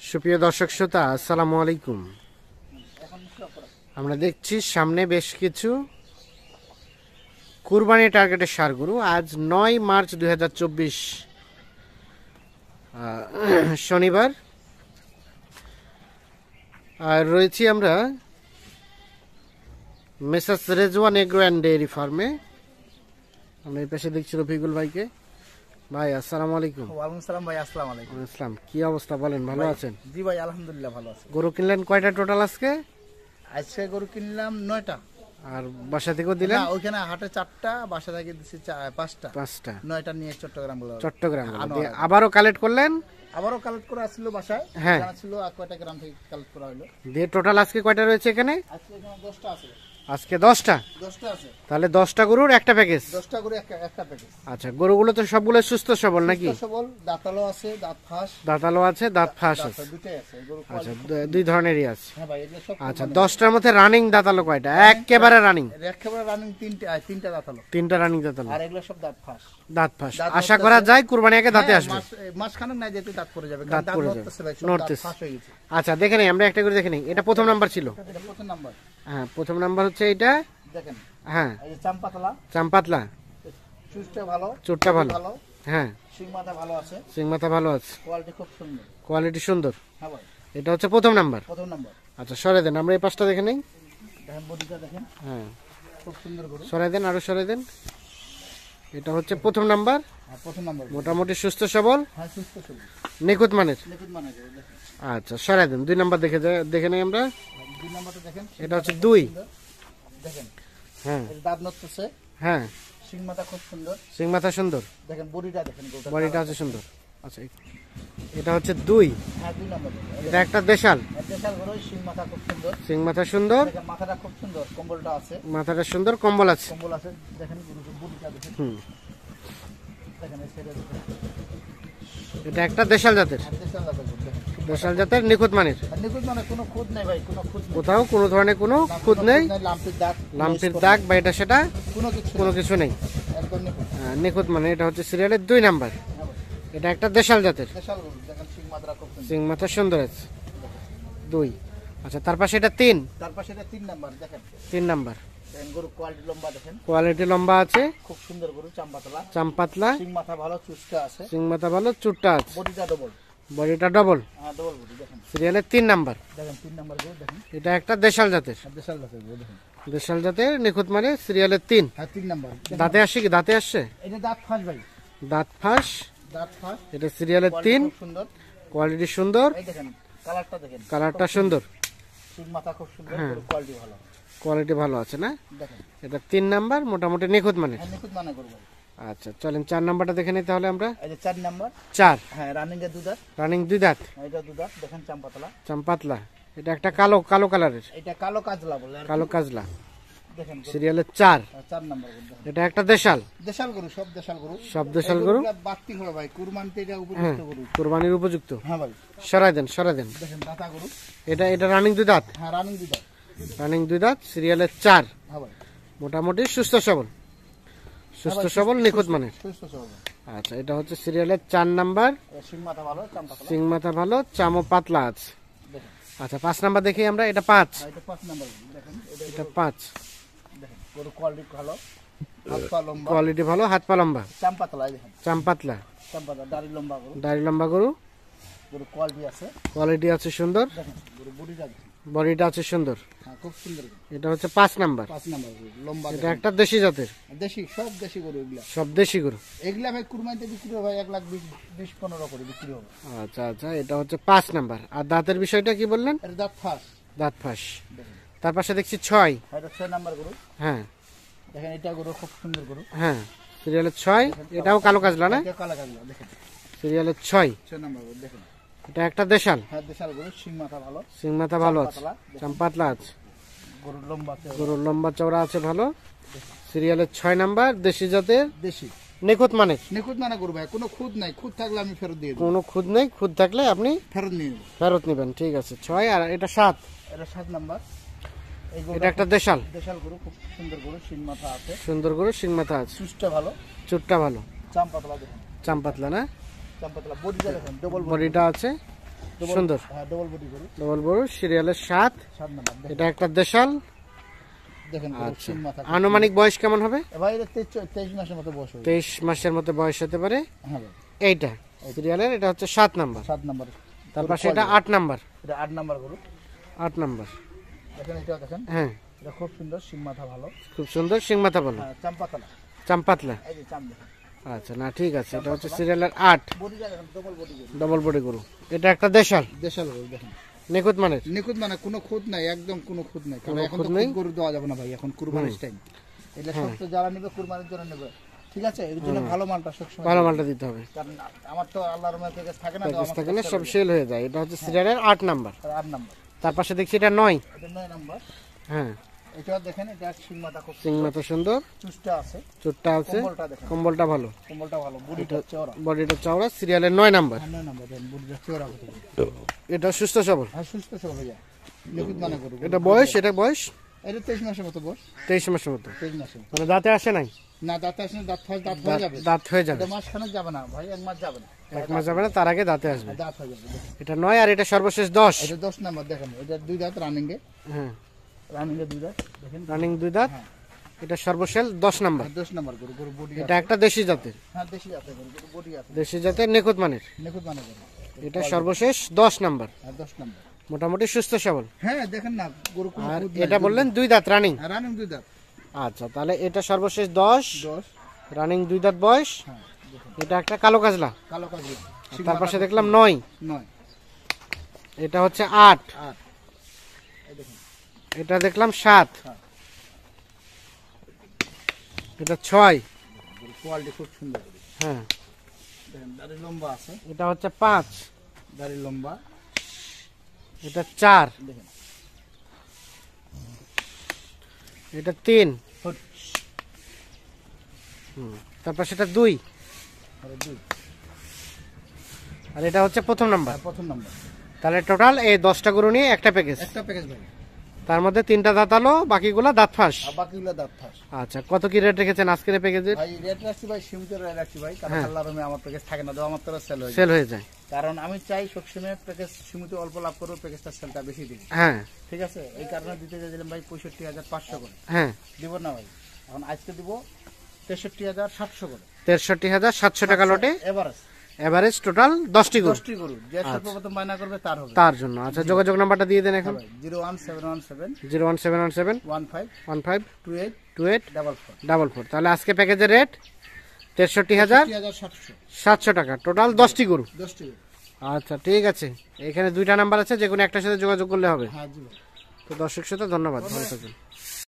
সুপ্রিয় দর্শক শ্রোতা, আসসালামু আলাইকুম। আমরা দেখছি সামনে বেশ কিছু কুরবানি টার্গেটের ষাঁড় গরু। আজ 9 মার্চ 2024 শনিবার। আর রয়েছি আমরা messrs Rezwan agro and dairy ফার্মে। আমরা এই পাশে দেখছি রফিকুল ভাইকে। ভাই আসসালামু আলাইকুম। ওয়ালাইকুম সালাম ভাই, আসসালামু আলাইকুম। আসসালাম, কি অবস্থা বলেন, ভালো আছেন? জি ভাই, আলহামদুলিল্লাহ ভালো আছি। গরু কিনলেন কয়টা টোটাল আজকে? আজকে গরু কিনলাম 9টা। আর বাসা থেকেও দিলেন? না, ওইখানে হাটে 4টা, বাসা থেকে দিছি 5টা। 9টা নিয়ে চট্টগ্রাম গেল। চট্টগ্রাম আবারও কালেক্ট করলেন? আবারও কালেক্ট করা ছিল বাসায়। হ্যাঁ, ছিল আর কয়টা গ্রাম থেকে কালেক্ট করা হলো। দিয়ে টোটাল আজকে কয়টা রয়েছে এখানে? আজকে এখানে 10টা আছে। আজকে 10টা আছে। তাহলে 10টা গরুর একটা প্যাকেজ। 10টা গরু একটা প্যাকেজ। আচ্ছা, গরুগুলো তো সবগুলো সুস্থ সবল নাকি? সুস্থ সবল, দাঁতালো আছে, দাঁতালো আছে, দাঁত ফাঁস আছে। দুটোই আছে গরু। আচ্ছা, দুই ধরনেরই আছে। হ্যাঁ ভাই, এগুলো সব। আচ্ছা, 10টার মধ্যে রানিং দাঁতালো কয়টা? একেবারে রানিং? একেবারে রানিং তিনটা দাঁতালো। 3টা রানিং দাঁতালো। আর এগুলো সব দাঁত ফাঁস। আশা করা যায় কুরবানি আগে দাঁতে আসবে। মাসখানেক না যেতে দাঁত পড়ে যাবে। দাঁত পড়ে যাবে, নড়তেছে। ফাঁস হয়ে গেছে। আচ্ছা, দেখে নেই, আমরা একটা করে দেখে নেই। এটা প্রথম নাম্বার ছিল। এটা প্রথম নাম্বার। হ্যাঁ, প্রথম নাম্বার হচ্ছে এটা। দেখেন, হ্যাঁ, এই যে চাম্পাতলা, চাম্পাতলা, চুষটা ভালো, চুটটা ভালো। হ্যাঁ, সিং মাথা ভালো আছে, সিং মাথা ভালো আছে, কোয়ালিটি খুব সুন্দর। কোয়ালিটি সুন্দর। হ্যাঁ ভাই, এটা হচ্ছে প্রথম নাম্বার। প্রথম নাম্বার। আচ্ছা, সরাই দেন, আমরা এই পাশটা দেখে নেই। দেখেন বডিটা দেখেন, হ্যাঁ, খুব সুন্দর গরু। সরাই দেন, আরো সরাই দেন। এটা হচ্ছে প্রথম নাম্বার। হ্যাঁ, প্রথম নাম্বার। মোটামুটি সুস্থ সবল, হ্যাঁ, সুস্থ সবল, নিখুঁত মানের। নিখুঁত মানের গরু। দেখেন, আচ্ছা, সরাই দেন। 2 নাম্বার দেখে নেই আমরা। 2 নাম্বারটা দেখেন। এটা হচ্ছে 2। দেখেন, হ্যাঁ, এর দাঁত নড়তেছে। হ্যাঁ, সিং মাথা খুব সুন্দর। সিং মাথা সুন্দর, দেখেন বডিটা দেখেন, গরুটা বডিটা আছে সুন্দর। আচ্ছা, এটা হচ্ছে 2। হ্যাঁ, 2 নাম্বার। এটা একটা দেশাল। দেশাল গরু, সিং মাথা খুব সুন্দর। সিং মাথা সুন্দর, দেখেন মাথাটা খুব সুন্দর, কম্বলটা আছে, মাথাটা সুন্দর, কম্বল আছে। কম্বল আছে। দেখেন গরুর বডিটা দেখেন। দেখেন এই সাইডে দেখেন। এটা একটা দেশাল জাতের। দেশাল জাতের গরু দেখেন। দেশাল জাতের, নিখুঁত মানের। আর নিখুঁত মানে কোনো খুঁত নাই ভাই, কোনো খুঁত নেই। কোথাও কোনো ধরনের কোনো খুঁত নেই, লাম্পির দাগ বা এটা সেটা কোনো কিছু নেই, একদম নিখুঁত। নিখুঁত মানে। এটা হচ্ছে সিরিয়ালের 2 নাম্বার। এটা একটা দেশাল জাতের। দেশাল গরু দেখেন, সিং মাথা খুব সুন্দর। সিং মাথা সুন্দর আছে, 2। আচ্ছা, তার পাশে এটা 3। তার পাশে এটা 3 নাম্বার। দেখেন 3 নাম্বার। দেখেন গরু কোয়ালিটি লম্বা দেখেন, কোয়ালিটি লম্বা আছে, খুব সুন্দর গরু, চাম্পাতলা, চাম্পাতলা, সিং মাথা ভালো, চুচকা আছে, সিং মাথা ভালো, চুটটা আছে, বডিটা ডবল, বডিটা ডবল। হ্যাঁ ডবল বডি। দেখেন সিরিয়ালের 3 নাম্বার। দেখেন 3 নাম্বার গরু দেখেন। এটা একটা দেশাল জাতের। দেশাল জাতের গরু দেখেন, দেশাল জাতের, নিখুঁত মানে, সিরিয়ালের 3। হ্যাঁ 3 নাম্বার। দাঁতে আসছে কি? দাঁতে আসছে, এটা দাঁত ফাঁস ভাই, দাঁত ফাঁস। দাঁত ফাঁস। এটা সিরিয়ালের 3, খুব সুন্দর, কোয়ালিটি সুন্দর, এই দেখেন কালারটা দেখেন, কালারটা সুন্দর, সিং মাথা খুব সুন্দর, হ্যাঁ। গরু কোয়ালিটি ভালো। কোয়ালিটি ভালো আছে না? দেখেন, এটা 3 নাম্বার, মোটামুটি নিখুঁত মানে। হ্যাঁ নিখুঁত মানে গরু ভাই। আচ্ছা, চলেন 4 নাম্বারটা দেখে নিই তাহলে আমরা। এই যে 4 নাম্বার। 4 হ্যাঁ, রানিং এর দুধার, রানিং 2 দাঁত, এটা দুধার। দেখেন চাম্পাতলা, চাম্পাতলা। এটা একটা কালো কালারের, এটা কালো কাজলা বলে আর কি। কালো কাজলা। দেখেন সিরিয়ালের 4। 4 নাম্বার গরু দেখেন। এটা একটা দেশাল। দেশাল গরু, সব দেশাল গরু, সব দেশাল গরু। বাড়তি হলো ভাই, কুরবানিতে এটা হ্যাঁ, উপযুক্ত গরু। কুরবানির উপযুক্ত। হ্যাঁ ভাই, সরাই দেন, সরাই দেন। দেখেন দাতা গরু। এটা রানিং 2 দাঁত। হ্যাঁ, রানিং দুধার। রানিং 2 দাঁত, সিরিয়ালের 4। হ্যাঁ ভাই, মোটামুটি সুস্থ সবল, সুস্থ সবল, নিখুঁত মানের। সুস্থ সবল। আচ্ছা, এটা হচ্ছে সিরিয়ালের 4 নাম্বার। সিং মাথা ভালো, চাম্পাতলা। সিং মাথা ভালো, চামো পাতলা আছে। দেখেন, আচ্ছা, 5 নাম্বার দেখি আমরা। এটা 5। আর এটা 5 নাম্বার গরু। দেখেন এটা 5। দেখেন গরু কোয়ালিটি ভালো, হাত পা লম্বা, কোয়ালিটি ভালো, হাত পা লম্বা, চাম্পাতলা। দেখেন চাম্পাতলা, চাম্পাতলা, দাড়ি লম্বা গরু, দাড়ি লম্বা গরু, গরু কোয়ালিটি আছে। কোয়ালিটি আছে সুন্দর, দেখেন গরু বডিটা দেখেন, বডিটা আছে সুন্দর। হ্যাঁ খুব সুন্দর গরু। এটা হচ্ছে 5 নাম্বার। 5 নাম্বার গরু, লম্বা। এটা দেখেন একটা দেশি জাতের, দেশি, সব দেশি গরু এগুলা। সব দেশি গরু। এগুলা ভাই কুরবানিতে বিক্রি হবে ভাই 1,20,15 করে বিক্রি হবে। আচ্ছা আচ্ছা, এটা হচ্ছে 5 নাম্বার। আর দাঁতের বিষয়টা কি বললেন? এর দাঁত ফাঁস। দাঁত ফাঁস। দেখেন তার পাশে দেখছি 6। এটা 6 নাম্বার গরু। হ্যাঁ দেখেন এটা গরু খুব সুন্দর গরু। হ্যাঁ, সিরিয়ালের 6। এটাও কালো কাজলা না? এটা কালা কাজলা। দেখেন সিরিয়ালের 6। 6 নাম্বার গরু। দেখেন এটা একটা দেশাল। হ্যাঁ, দেশাল গরু, সিং মাথা ভালো, সিং মাথা ভালো আছে, চাম্পাতলা। চাম্পাতলা আছে, গরুর লম্বা আছে, গরুর লম্বা চওড়া আছে ভালো। সিরিয়ালের 6 নাম্বার, দেশি জাতের, দেশি, নিখুঁত মানে। নিখুঁত মানে গরু ভাই, কোনো খুদ নাই, খুদ থাকলে আমি ফেরত দিয়ে দেব। কোনো খুদ নেই, খুদ থাকলে আপনি ফেরত নিয়ে নেব। ফেরত নেবেন। ঠিক আছে, 6। আর এটা 7। এটা 7 নাম্বার। এই এটা একটা দেশাল। দেশাল গরু, খুব সুন্দর গরু, সিং মাথা আছে, সুন্দর গরু, সিং মাথা আছে, চুষটা ভালো, চুটটা ভালো, চাম্পাতলা। দেখেন চাম্পাতলা না? চাম্পাতলা, বডিটা দেখেন, ডবল বডি। বডিটা আছে, সুন্দর হ্যাঁ ডবল বডি গরু, ডবল বড়, সিরিয়ালের 7। 7 নাম্বার। এটা একটা দেশাল। দেখেন গরু আচ্ছা, সিং মাথা। আনুমানিক বয়স কেমন হবে? ভাই এটা 23 মাসের মতো বয়স হবে। 23 মাসের মতো বয়স হতে পারে। হ্যাঁ ভাই এইটা সিরিয়ালের, এটা হচ্ছে 7 নাম্বার। 7 নাম্বার। তার পাশে এটা 8 নাম্বার। এটা 8 নাম্বার গরু। 8 নাম্বার। দেখেন এটা দেখেন, হ্যাঁ এটা খুব সুন্দর, সিং মাথা ভালো। খুব সুন্দর, সিং মাথা ভালো, হ্যাঁ চাম্পাতলা, চাম্পাতলা। এই যে চাম দেখেন। আচ্ছা, না ঠিক আছে, এটা হচ্ছে সিরিয়ালের 8, বডিটা দেখেন ডবল বডি গরু, ডবল বডি গরু। এটা একটা দেশাল, দেশাল গরু দেখেন। নিখুঁত মানের। নিখুঁত মানে কোনো খুঁত নাই, একদম কোনো খুঁত নাই। কারণ এখন তো খুঁত নেই। খুদ গরু দেওয়া যাবে না ভাই, এখন কুরবানির টাইম। এটা সব তো যারা নেবে কুরবানির জন্য নেবে, ঠিক আছে? এর জন্য ভালো মালটা সবসময়, ভালো মালটা দিতে হবে, কারণ আমার তো আল্লাহর রহমতে প্যাকেজ থাকে না, প্যাকেজ থাকে না, সব সেল হয়ে যায়। এটা হচ্ছে সিরিয়ালের 8 নাম্বার। 8 নাম্বার। তার পাশে দেখছি এটা 9। এটা 9 নাম্বার। হ্যাঁ, এটা দেখেন, এটা সিং মাথা খুব সিং মাথা সুন্দর, চুষ্টা আছে, চোটটা আছে, কম্বলটা দেখেন, কম্বলটা ভালো, কম্বলটা ভালো, বডিটা চওড়া। বডিটা চওড়া, সিরিয়ালের 9 নাম্বার। 9 নাম্বার দেখেন, বডিটা চওড়া কত। এটা সুস্থ সবল, আর সুস্থ সব হয়ে যায়, নিখুঁত মানে গরু। এটা বয়স, এটা বয়স এটা 23 মাসের মতো বয়স, 23 মাসের মতো। 23 মাসের। মানে দাঁতে আসে নাই, না দাঁত আসলে দাঁত হয়ে যাবে, দাঁত হয়ে যাবে, এটা মাসখানে যাবে না ভাই, 1 মাস যাবে না, 1 মাস যাবে না, তার আগে দাঁতে আসবে। দাঁত হয়ে যাবে। এটা 9 আর এটা সর্বশেষ 10। এটা 10 নাম্বার দেখেন, এটা 2 দাঁত রানিং এ, হ্যাঁ, রানিং এ 2 দাঁত দেখেন, রানিং 2 দাঁত। হ্যাঁ। এটা সর্বশেষ 10 নাম্বার। 10 নাম্বার গরু, গরু বডি এটা একটা দেশি জাতের, হ্যাঁ দেশি আছে গরু, গরু বডি আছে, দেশি জাতের নিখুঁত মানের। নিখুঁত মানে গরু। এটা সর্বশেষ 10 নাম্বার, আর 10 নাম্বার। মোটামুটি সুস্থ সবল। হ্যাঁ দেখেন না গরু কোনো আর খুঁত এটা বললেন 2 দাঁত রানিং। নাই, রানিং 2 দাঁত। আচ্ছা, তাহলে এটা সর্বশেষ 10, 10 রানিং 2 দাঁত বয়স। হ্যাঁ দেখেন, এটা একটা কালো কাজলা। কালো কাজু। তার পাশে দেখলাম 9, 9 এটা হচ্ছে 8, 8 এই দেখেন, এটা দেখলাম 7, হ্যাঁ এটা 6, গরু কোয়ালিটি খুব সুন্দর গরু। হ্যাঁ, দেখেন দাড়ি লম্বা আছে, এটা হচ্ছে 5, দাড়ি লম্বা এটা 4, দেখেন, এটা 3, ফুট তারপর সেটা 2, আর 2 আর এটা হচ্ছে প্রথম নাম্বার। আর প্রথম নাম্বার। তাহলে টোটাল এই 10টা গরু নিয়ে একটা প্যাকেজ। একটা প্যাকেজ ভাই, তার মধ্যে 3টা দাঁতালো, বাকিগুলো দাঁত ফাঁস। আর বাকিগুলো দাঁত ফাঁস। আচ্ছা, কত কি রেট রেখেছেন আজকের প্যাকেজের? ভাই রেট রাখছি ভাই, সীমিত রেট রাখছি ভাই, কারণ আল্লাহর রহমতে আমার প্যাকেজ থাকে না, তো আমার তো সেল হয়ে যায়। সেল হয়ে যায়, কারণ আমি চাই সবসময় প্যাকেজ সীমিত অল্প লাভ করবো, প্যাকেজটা সেলটা বেশি দিই, হ্যাঁ ঠিক আছে? এই কারণে দিতে চাইছিলাম ভাই 65,500 করে, হ্যাঁ, দিব না ভাই? এখন আজকে দিব 63,700 করে, 63,700 টাকা লটে, এভারেজ এভারেজ টোটাল 10টি গরু 10টি গরু। যে সর্বপ্রথম বায়না করবে তার হবে, তার জন্য। আচ্ছা, যোগাযোগ নাম্বারটা দিয়ে দেন এখন। 01717 01717 15 15 28 28 44 44। তাহলে আজকে প্যাকেজের রেট 63,700 টাকা, টোটাল 10টি গরু। 10টি গরু। আচ্ছা, ঠিক আছে, এখানে 2টা নাম্বার আছে, যে কোনো একটার সাথে যোগাযোগ করলে হবে। হ্যাঁ জি ভাই। তো দর্শক শ্রোতা, ধন্যবাদ, ভালো থাকবেন।